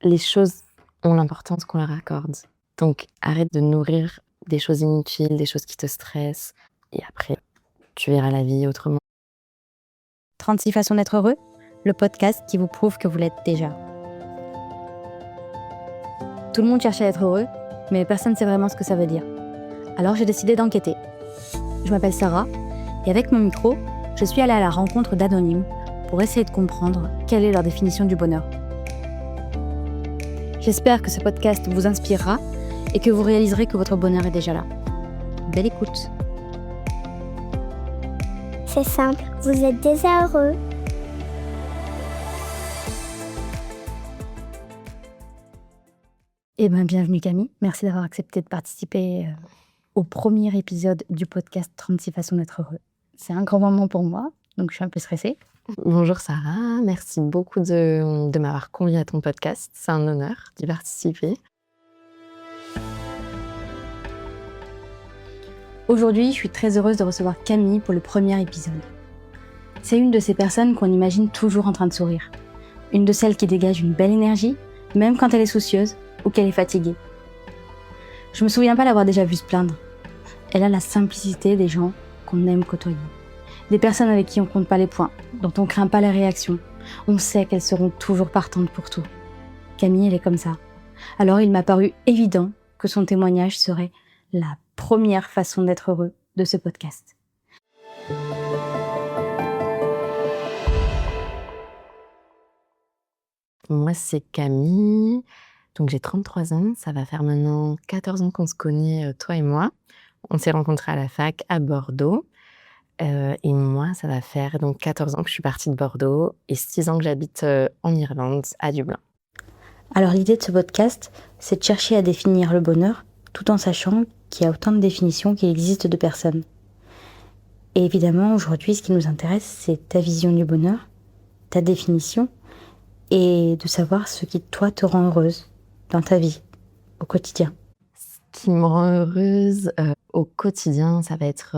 les choses ont l'importance qu'on leur accorde. Donc, arrête de nourrir des choses inutiles, des choses qui te stressent. Et après, tu verras la vie autrement. 36 façons d'être heureux, le podcast qui vous prouve que vous l'êtes déjà. Tout le monde cherche à être heureux, mais personne ne sait vraiment ce que ça veut dire. Alors j'ai décidé d'enquêter. Je m'appelle Sarah, et avec mon micro, je suis allée à la rencontre d'anonymes pour essayer de comprendre quelle est leur définition du bonheur. J'espère que ce podcast vous inspirera et que vous réaliserez que votre bonheur est déjà là. Belle écoute. C'est simple, vous êtes déjà heureux. Eh bien, bienvenue Camille. Merci d'avoir accepté de participer au premier épisode du podcast 36 façons d'être heureux. C'est un grand moment pour moi, donc je suis un peu stressée. Bonjour Sarah, merci beaucoup de m'avoir conviée à ton podcast. C'est un honneur d'y participer. Aujourd'hui, je suis très heureuse de recevoir Camille pour le premier épisode. C'est une de ces personnes qu'on imagine toujours en train de sourire. Une de celles qui dégage une belle énergie, même quand elle est soucieuse ou qu'elle est fatiguée. Je me souviens pas l'avoir déjà vue se plaindre. Elle a la simplicité des gens qu'on aime côtoyer. Des personnes avec qui on compte pas les points, dont on craint pas les réactions. On sait qu'elles seront toujours partantes pour tout. Camille, elle est comme ça. Alors il m'a paru évident que son témoignage serait la première façon d'être heureux de ce podcast. Moi, c'est Camille. Donc, j'ai 33 ans. Ça va faire maintenant 14 ans qu'on se connaît, toi et moi. On s'est rencontrés à la fac à Bordeaux. Et moi, ça va faire donc 14 ans que je suis partie de Bordeaux et 6 ans que j'habite en Irlande, à Dublin. Alors l'idée de ce podcast, c'est de chercher à définir le bonheur tout en sachant qu'il y a autant de définitions qu'il existe de personnes. Et évidemment, aujourd'hui, ce qui nous intéresse, c'est ta vision du bonheur, ta définition, et de savoir ce qui, toi, te rend heureuse dans ta vie, au quotidien. Ce qui me rend heureuse au quotidien, ça va être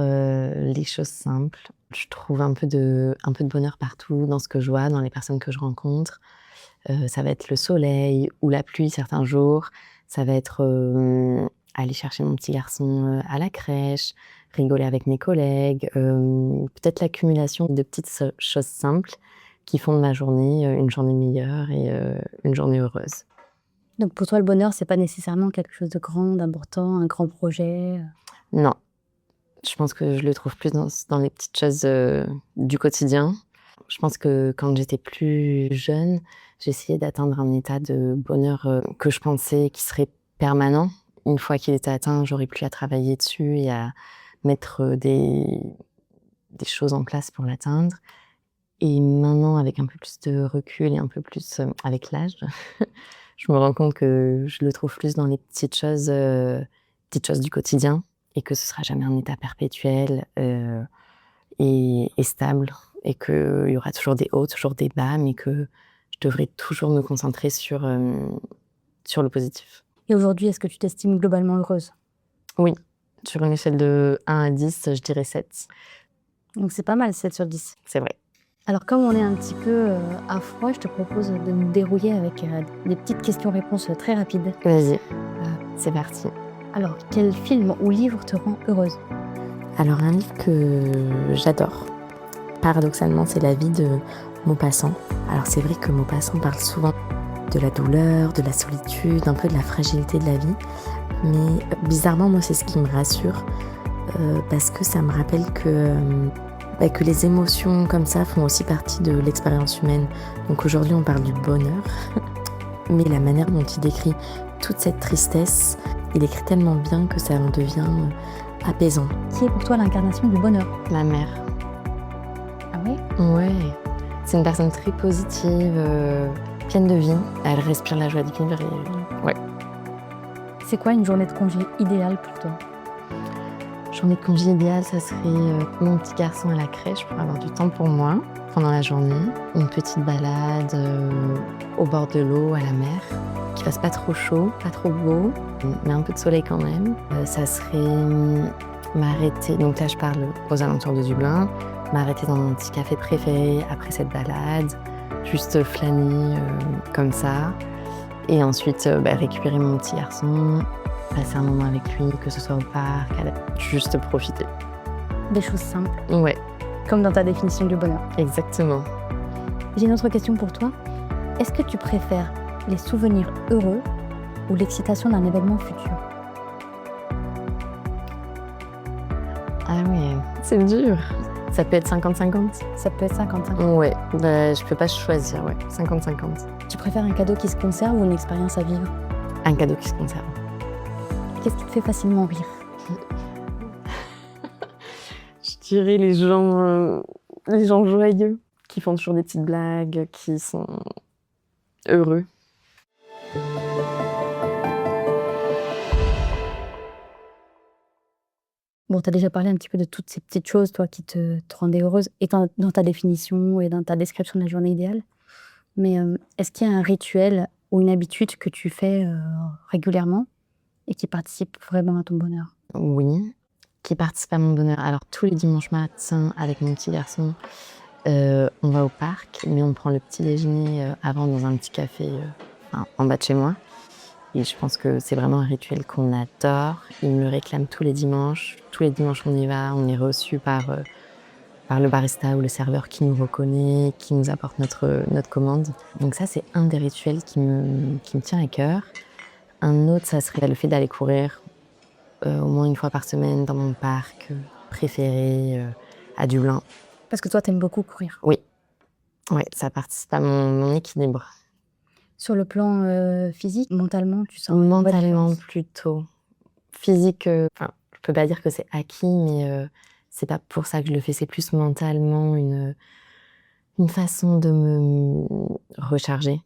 les choses simples. Je trouve un peu de bonheur partout, dans ce que je vois, dans les personnes que je rencontre. Ça va être le soleil ou la pluie certains jours. Ça va être aller chercher mon petit garçon à la crèche, rigoler avec mes collègues. Peut-être l'accumulation de petites choses simples qui font de ma journée une journée meilleure et une journée heureuse. Donc pour toi, le bonheur, c'est pas nécessairement quelque chose de grand, d'important, un grand projet. Non. Je pense que je le trouve plus dans les petites choses du quotidien. Je pense que quand j'étais plus jeune, j'essayais d'atteindre un état de bonheur que je pensais qui serait permanent. Une fois qu'il était atteint, j'aurais plus à travailler dessus et à mettre des choses en place pour l'atteindre. Et maintenant, avec un peu plus de recul et un peu plus avec l'âge, je me rends compte que je le trouve plus dans les petites choses du quotidien et que ce sera jamais un état perpétuel et stable et qu'il y aura toujours des hauts, toujours des bas, mais que je devrais toujours me concentrer sur le positif. Et aujourd'hui, est-ce que tu t'estimes globalement heureuse ? Oui, sur une échelle de 1 à 10, je dirais 7. Donc c'est pas mal, 7 sur 10. C'est vrai. Alors comme on est un petit peu à froid, je te propose de nous dérouiller avec des petites questions-réponses très rapides. Vas-y, c'est parti. Alors, quel film ou livre te rend heureuse ? Alors, un livre que j'adore, paradoxalement, c'est La vie de Maupassant. Alors, c'est vrai que Maupassant parle souvent de la douleur, de la solitude, un peu de la fragilité de la vie. Mais bizarrement, moi, c'est ce qui me rassure parce que ça me rappelle que les émotions comme ça font aussi partie de l'expérience humaine. Donc aujourd'hui, on parle du bonheur, mais la manière dont il décrit toute cette tristesse, il écrit tellement bien que ça en devient apaisant. Qui est pour toi l'incarnation du bonheur ? Ma mère. Ah oui ? Ouais. C'est une personne très positive, pleine de vie. Elle respire la joie de vivre et ouais. C'est quoi une journée de congé idéale pour toi ? Journée de congé idéale, ça serait mon petit garçon à la crèche pour avoir du temps pour moi pendant la journée. Une petite balade au bord de l'eau, à la mer, qu'il fasse pas trop chaud, pas trop beau, mais un peu de soleil quand même. Ça serait m'arrêter, donc là je parle aux alentours de Dublin, m'arrêter dans mon petit café préféré après cette balade, juste flâner comme ça. Et ensuite, récupérer mon petit garçon, passer un moment avec lui, que ce soit au parc, juste profiter. Des choses simples, Ouais, comme dans ta définition du bonheur. exactement. J'ai une autre question pour toi. Est-ce que tu préfères les souvenirs heureux ou l'excitation d'un événement futur? Ah oui, c'est dur. Ça peut être 50-50. Ça peut être 50-50. Ouais, je peux pas choisir, ouais. 50-50. Tu préfères un cadeau qui se conserve ou une expérience à vivre? Un cadeau qui se conserve. Qu'est-ce qui te fait facilement rire? Je dirais les gens joyeux, qui font toujours des petites blagues, qui sont heureux. Bon, tu as déjà parlé un petit peu de toutes ces petites choses, toi, qui te rendaient heureuse, et dans ta définition et dans ta description de la journée idéale. Mais est-ce qu'il y a un rituel ou une habitude que tu fais régulièrement et qui participe vraiment à ton bonheur? Oui, qui participe à mon bonheur. Alors, tous les dimanches matins, avec mon petit garçon, on va au parc, mais on prend le petit déjeuner avant dans un petit café en bas de chez moi. Et je pense que c'est vraiment un rituel qu'on adore. Il me le réclame tous les dimanches. Tous les dimanches, on y va. On est reçu par le barista ou le serveur qui nous reconnaît, qui nous apporte notre commande. Donc ça, c'est un des rituels qui me tient à cœur. Un autre, ça serait le fait d'aller courir au moins une fois par semaine dans mon parc préféré à Dublin. Parce que toi, t'aimes beaucoup courir. Oui, ouais, ça participe à mon équilibre. Sur le plan physique, mentalement, tu sens une bonne Mentalement différence? plutôt. Physique, je peux pas dire que c'est acquis, mais c'est pas pour ça que je le fais. C'est plus mentalement une façon de me recharger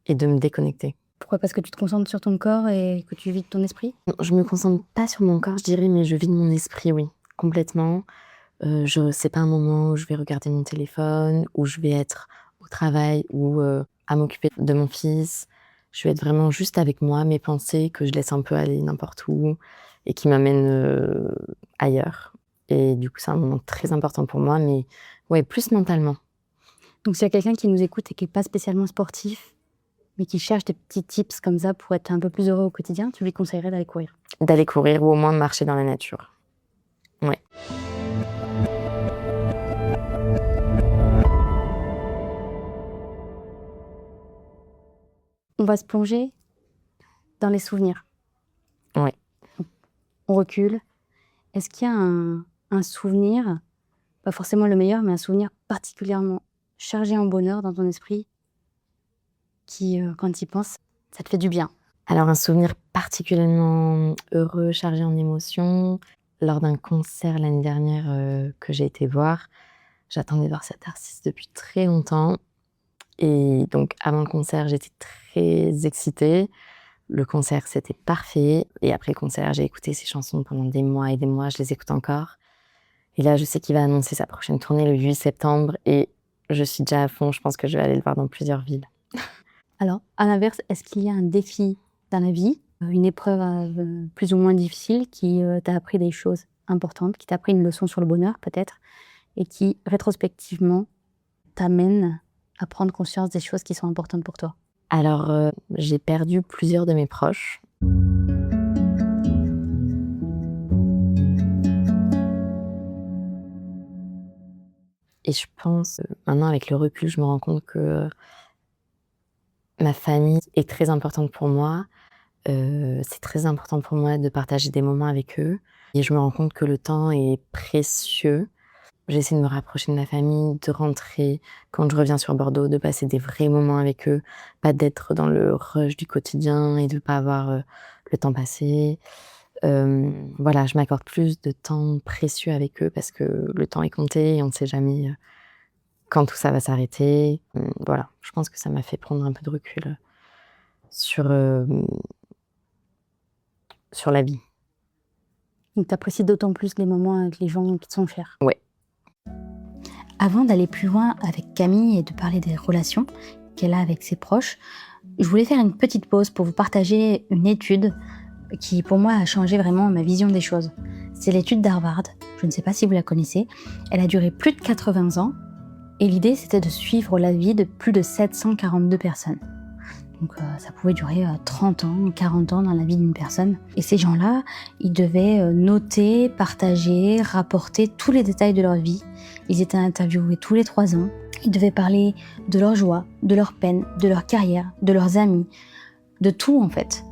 et de me déconnecter. Pourquoi? Parce que tu te concentres sur ton corps et que tu vides ton esprit? Non, je me concentre pas sur mon corps, je dirais, mais je vide mon esprit, oui, complètement. C'est pas un moment où je vais regarder mon téléphone, où je vais être au travail ou à m'occuper de mon fils. Je vais être vraiment juste avec moi, mes pensées, que je laisse un peu aller n'importe où et qui m'amènent ailleurs. Et du coup, c'est un moment très important pour moi, mais ouais, plus mentalement. Donc, s'il y a quelqu'un qui nous écoute et qui n'est pas spécialement sportif, mais qui cherche des petits tips comme ça pour être un peu plus heureux au quotidien, tu lui conseillerais d'aller courir? D'aller courir ou au moins marcher dans la nature. Ouais. On va se plonger dans les souvenirs. Ouais. On recule. Est-ce qu'il y a un souvenir, pas forcément le meilleur, mais un souvenir particulièrement chargé en bonheur dans ton esprit qui, quand tu y penses, ça te fait du bien? Alors un souvenir particulièrement heureux, chargé en émotions, lors d'un concert l'année dernière que j'ai été voir. J'attendais de voir cet artiste depuis très longtemps et donc avant le concert, j'étais très excitée. Le concert, c'était parfait et après le concert, j'ai écouté ses chansons pendant des mois et des mois, je les écoute encore. Et là, je sais qu'il va annoncer sa prochaine tournée le 8 septembre et je suis déjà à fond, je pense que je vais aller le voir dans plusieurs villes. Alors, à l'inverse, est-ce qu'il y a un défi dans la vie, une épreuve plus ou moins difficile qui t'a appris des choses importantes, qui t'a appris une leçon sur le bonheur peut-être, et qui, rétrospectivement, t'amène à prendre conscience des choses qui sont importantes pour toi? Alors, j'ai perdu plusieurs de mes proches. Et je pense, maintenant avec le recul, je me rends compte que ma famille est très importante pour moi. C'est très important pour moi de partager des moments avec eux et je me rends compte que le temps est précieux. J'essaie de me rapprocher de ma famille, de rentrer quand je reviens sur Bordeaux, de passer des vrais moments avec eux, pas d'être dans le rush du quotidien et de pas avoir le temps passé. Voilà, je m'accorde plus de temps précieux avec eux parce que le temps est compté et on ne sait jamais quand tout ça va s'arrêter. Voilà, je pense que ça m'a fait prendre un peu de recul sur la vie. Donc, t'apprécies d'autant plus les moments avec les gens qui te sont chers. Ouais. Avant d'aller plus loin avec Camille et de parler des relations qu'elle a avec ses proches, je voulais faire une petite pause pour vous partager une étude qui, pour moi, a changé vraiment ma vision des choses. C'est l'étude d'Harvard. Je ne sais pas si vous la connaissez. Elle a duré plus de 80 ans et l'idée, c'était de suivre la vie de plus de 742 personnes. Donc ça pouvait durer 30 ans, 40 ans dans la vie d'une personne. Et ces gens-là, ils devaient noter, partager, rapporter tous les détails de leur vie. Ils étaient interviewés tous les 3 ans. Ils devaient parler de leur joie, de leur peine, de leur carrière, de leurs amis, de tout en fait.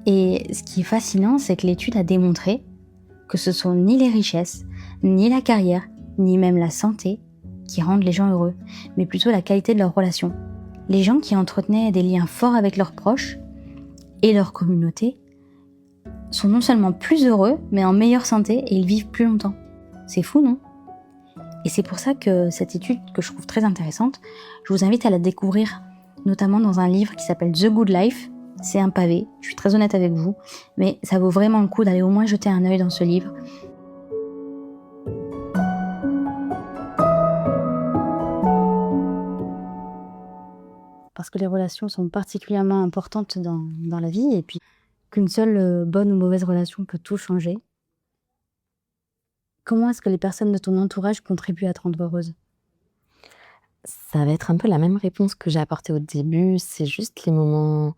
Et ce qui est fascinant, c'est que l'étude a démontré que ce sont ni les richesses, ni la carrière, ni même la santé qui rendent les gens heureux, mais plutôt la qualité de leurs relations. Les gens qui entretenaient des liens forts avec leurs proches et leur communauté sont non seulement plus heureux, mais en meilleure santé et ils vivent plus longtemps. C'est fou, non ? Et c'est pour ça que cette étude, que je trouve très intéressante, je vous invite à la découvrir, notamment dans un livre qui s'appelle The Good Life. C'est un pavé, je suis très honnête avec vous, mais ça vaut vraiment le coup d'aller au moins jeter un œil dans ce livre. Parce que les relations sont particulièrement importantes dans la vie, et puis qu'une seule bonne ou mauvaise relation peut tout changer. Comment est-ce que les personnes de ton entourage contribuent à te rendre heureuse ? Ça va être un peu la même réponse que j'ai apportée au début. C'est juste les moments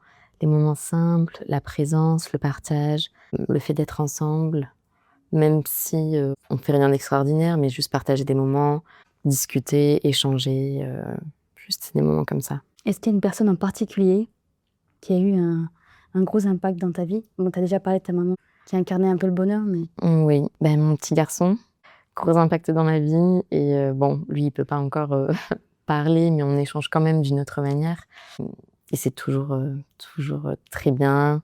simples, la présence, le partage, le fait d'être ensemble, même si on ne fait rien d'extraordinaire, mais juste partager des moments, discuter, échanger, juste des moments comme ça. Est-ce qu'il y a une personne en particulier qui a eu un gros impact dans ta vie ? Bon, tu as déjà parlé de ta maman, qui incarnait un peu le bonheur, mais... Oui, mon petit garçon, gros impact dans ma vie. Et bon, lui, il peut pas encore parler, mais on échange quand même d'une autre manière. Et c'est toujours très bien.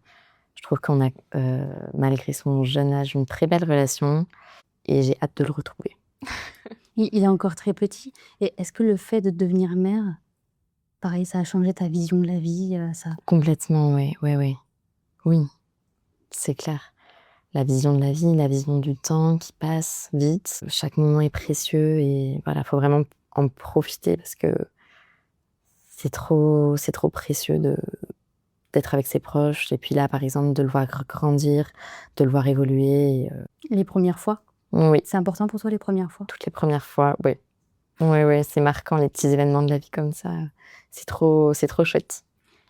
Je trouve qu'on a, malgré son jeune âge, une très belle relation. Et j'ai hâte de le retrouver. Il est encore très petit. Et est-ce que le fait de devenir mère, pareil, ça a changé ta vision de la vie, ça... Complètement, oui. Oui, c'est clair. La vision de la vie, la vision du temps qui passe vite. Chaque moment est précieux et voilà, faut vraiment en profiter parce que c'est trop précieux d'être avec ses proches. Et puis là, par exemple, de le voir grandir, de le voir évoluer. Les premières fois, Oui, c'est important pour toi les premières fois ? toutes les premières fois, oui. Oui, c'est marquant, les petits événements de la vie comme ça. C'est trop chouette.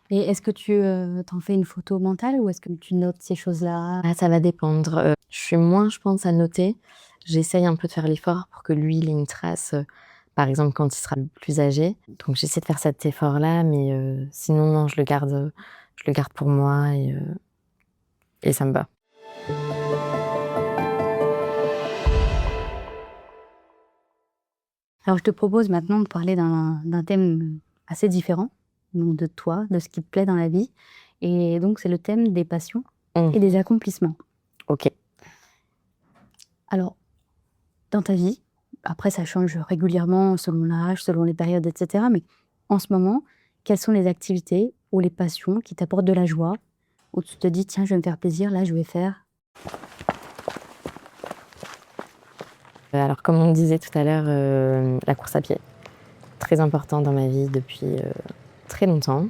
Et est-ce que tu t'en fais une photo mentale ou est-ce que tu notes ces choses-là ? Ah, ça va dépendre. Je suis moins, je pense, à noter. J'essaye un peu de faire l'effort pour que lui, il ait une trace, par exemple, quand il sera plus âgé. Donc, j'essaie de faire cet effort-là, mais sinon, non, je le garde pour moi et ça me va. Alors, je te propose maintenant de parler d'un thème assez différent, donc de toi, de ce qui te plaît dans la vie. Et donc, c'est le thème des passions et des accomplissements. Ok. Alors, dans ta vie, après, ça change régulièrement selon l'âge, selon les périodes, etc. Mais en ce moment, quelles sont les activités ou les passions qui t'apportent de la joie, où tu te dis, tiens, je vais me faire plaisir, là, je vais faire... Alors, comme on disait tout à l'heure, la course à pied. Très important dans ma vie depuis très longtemps,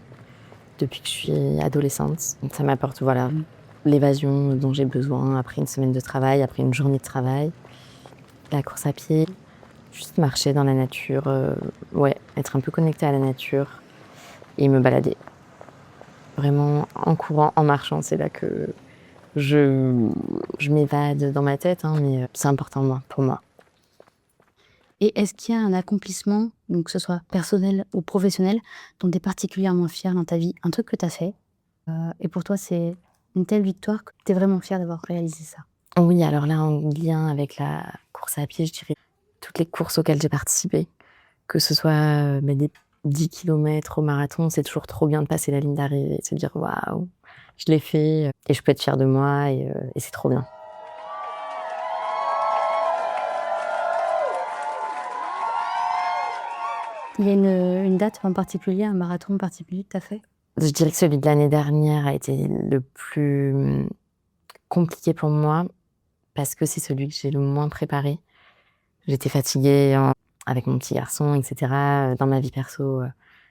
depuis que je suis adolescente. Ça m'apporte l'évasion dont j'ai besoin après une semaine de travail, après une journée de travail. La course à pied, juste marcher dans la nature, être un peu connectée à la nature et me balader. Vraiment, en courant, en marchant, c'est là que je m'évade dans ma tête, mais c'est important pour moi. Et est-ce qu'il y a un accomplissement, donc que ce soit personnel ou professionnel, dont tu es particulièrement fière dans ta vie, un truc que tu as fait, et pour toi c'est une telle victoire que tu es vraiment fière d'avoir réalisé ça? Oui, alors là, en lien avec la course à pied, je dirais toutes les courses auxquelles j'ai participé, que ce soit des 10 km au marathon, c'est toujours trop bien de passer la ligne d'arrivée et de se dire waouh, je l'ai fait et je peux être fière de moi et c'est trop bien. Il y a une date en particulier, un marathon en particulier que tu as fait? Je dirais que celui de l'année dernière a été le plus compliqué pour moi parce que c'est celui que j'ai le moins préparé. J'étais fatiguée avec mon petit garçon, etc. Dans ma vie perso,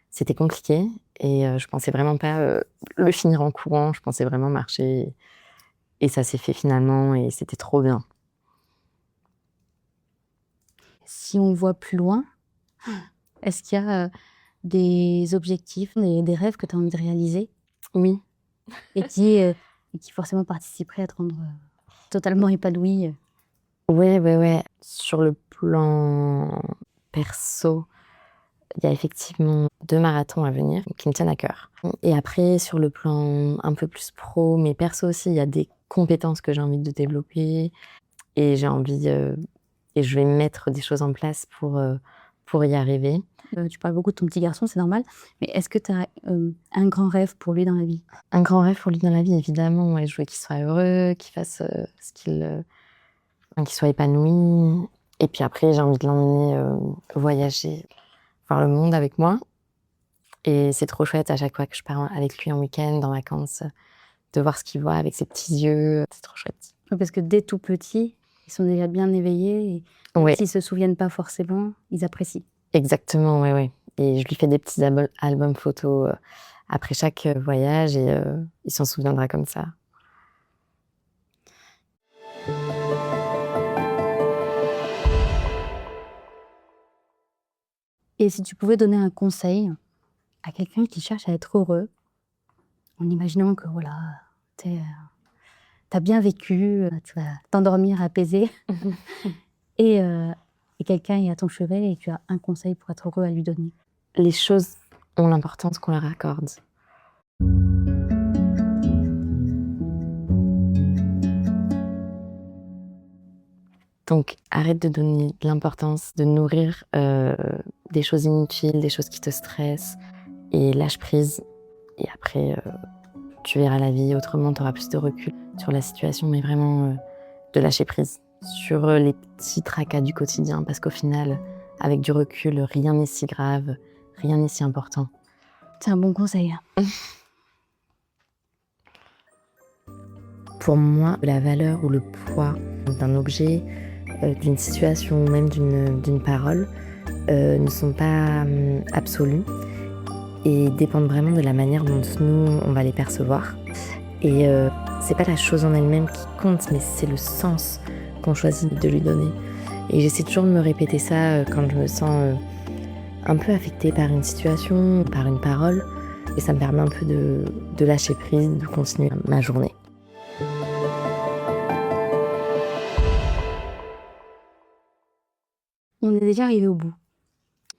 c'était compliqué et je pensais vraiment pas le finir en courant. Je pensais vraiment marcher et ça s'est fait finalement et c'était trop bien. Si on voit plus loin, est-ce qu'il y a des objectifs, des rêves que tu as envie de réaliser Oui. et qui forcément participeraient à te rendre totalement épanoui. Ouais. Sur le plan perso, il y a effectivement 2 marathons à venir qui me tiennent à cœur. Et après, sur le plan un peu plus pro, mais perso aussi, il y a des compétences que j'ai envie de développer et j'ai envie, et je vais mettre des choses en place pour y arriver. Tu parles beaucoup de ton petit garçon, c'est normal, mais est-ce que tu as un grand rêve pour lui dans la vie? Un grand rêve pour lui dans la vie, évidemment, ouais, je veux qu'il soit heureux, qu'il fasse, qu'il soit épanoui. Et puis après, j'ai envie de l'emmener, voyager, voir le monde avec moi. Et c'est trop chouette à chaque fois que je pars avec lui en week-end, en vacances, de voir ce qu'il voit avec ses petits yeux. C'est trop chouette. Oui, parce que dès tout petit, ils sont déjà bien éveillés et même Ouais, s'ils se souviennent pas forcément, ils apprécient. exactement, ouais. Et je lui fais des petits albums photos, après chaque, voyage et il s'en souviendra comme ça. Et si tu pouvais donner un conseil à quelqu'un qui cherche à être heureux, en imaginant que voilà, tu as bien vécu, tu vas t'endormir apaisé et quelqu'un est à ton chevet et tu as un conseil pour être heureux à lui donner. Les choses ont l'importance qu'on leur accorde. Donc arrête de donner de l'importance, de nourrir, des choses inutiles, des choses qui te stressent et lâche prise. Et après, tu verras la vie autrement, tu auras plus de recul sur la situation, mais vraiment, de lâcher prise sur, les petits tracas du quotidien parce qu'au final, avec du recul, rien n'est si grave, rien n'est si important. C'est un bon conseil. Pour moi, la valeur ou le poids d'un objet, d'une situation ou même d'une parole, ne sont pas, absolus et dépendent vraiment de la manière dont nous, on va les percevoir. Et c'est pas la chose en elle-même qui compte, mais c'est le sens qu'on choisit de lui donner. Et j'essaie toujours de me répéter ça, quand je me sens, un peu affectée par une situation, par une parole. Et ça me permet un peu de lâcher prise, de continuer ma journée. On est déjà arrivé au bout.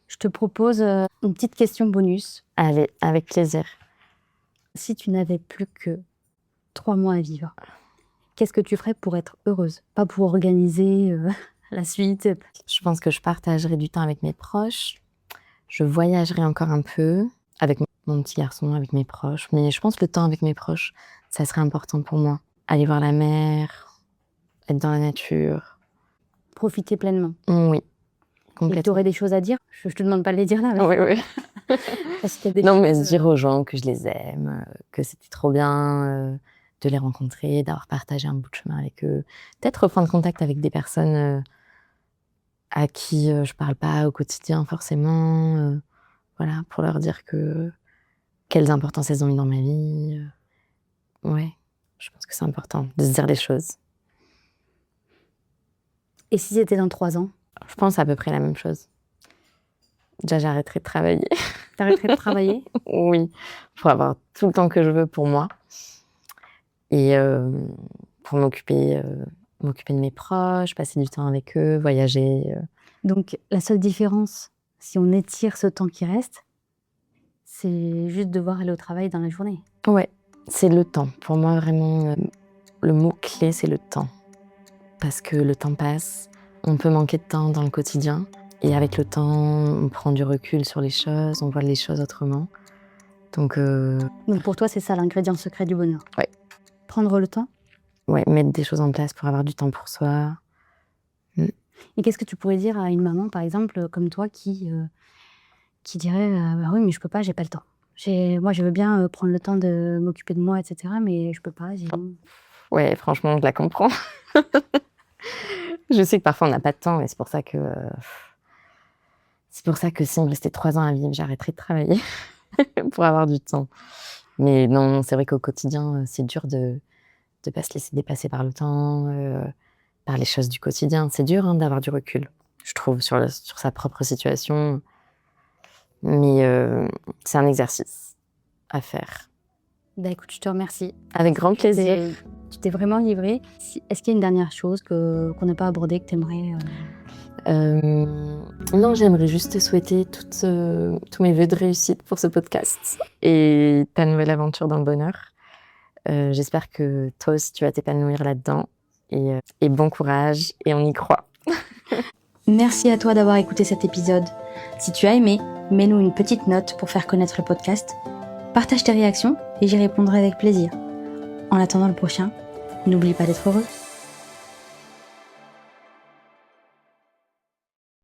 Je te propose une petite question bonus. Allez, avec plaisir. Si tu n'avais plus que 3 mois à vivre, qu'est-ce que tu ferais pour être heureuse? Pas pour organiser la suite. Je pense que je partagerai du temps avec mes proches. Je voyagerai encore un peu avec mon petit garçon, avec mes proches. Mais je pense que le temps avec mes proches, ça serait important pour moi. Aller voir la mer, être dans la nature. Profiter pleinement. Oui, Et tu complètement. aurais des choses à dire? Je te demande pas de les dire là. Oui. Parce qu'il y a des Non, choses, mais dire aux gens que je les aime, que c'était trop bien, de les rencontrer, d'avoir partagé un bout de chemin avec eux. Peut-être reprendre contact avec des personnes, à qui, je parle pas au quotidien forcément, voilà, pour leur dire quelles importances elles ont eu dans ma vie, ouais, je pense que c'est important de se dire les choses. Et si c'était dans 3 ans? Je pense à peu près la même chose. Déjà, j'arrêterai de travailler. T'arrêterais de travailler? Oui, pour avoir tout le temps que je veux pour moi et pour m'occuper de mes proches, passer du temps avec eux, voyager. Donc la seule différence, si on étire ce temps qui reste, c'est juste devoir aller au travail dans la journée. Ouais, c'est le temps. Pour moi, vraiment, le mot-clé, c'est le temps. Parce que le temps passe, on peut manquer de temps dans le quotidien et avec le temps, on prend du recul sur les choses, on voit les choses autrement. Donc Donc pour toi, c'est ça l'ingrédient secret du bonheur? Ouais. Prendre le temps? ouais, mettre des choses en place pour avoir du temps pour soi. Et qu'est-ce que tu pourrais dire à une maman, par exemple, comme toi, qui dirait bah oui, mais je peux pas, j'ai pas le temps. Moi, je veux bien prendre le temps de m'occuper de moi, etc., mais je peux pas. Ouais, franchement, je la comprends. Je sais que parfois on n'a pas de temps et c'est pour ça que si on me restait 3 ans à vivre, j'arrêterais de travailler pour avoir du temps. Mais non, c'est vrai qu'au quotidien, c'est dur de pas se laisser dépasser par le temps, par les choses du quotidien. C'est dur, hein, d'avoir du recul, je trouve, sur sa propre situation. Mais c'est un exercice à faire. Bah écoute, je te remercie. Avec grand plaisir. Tu t'es vraiment livrée. Est-ce qu'il y a une dernière chose qu'on n'a pas abordée que tu aimerais Non, j'aimerais juste te souhaiter tous mes vœux de réussite pour ce podcast et ta nouvelle aventure dans le bonheur. J'espère que toi aussi tu vas t'épanouir là-dedans et bon courage et on y croit. Merci à toi d'avoir écouté cet épisode. Si tu as aimé, mets-nous une petite note pour faire connaître le podcast. Partage tes réactions et j'y répondrai avec plaisir. En attendant le prochain, n'oublie pas d'être heureux.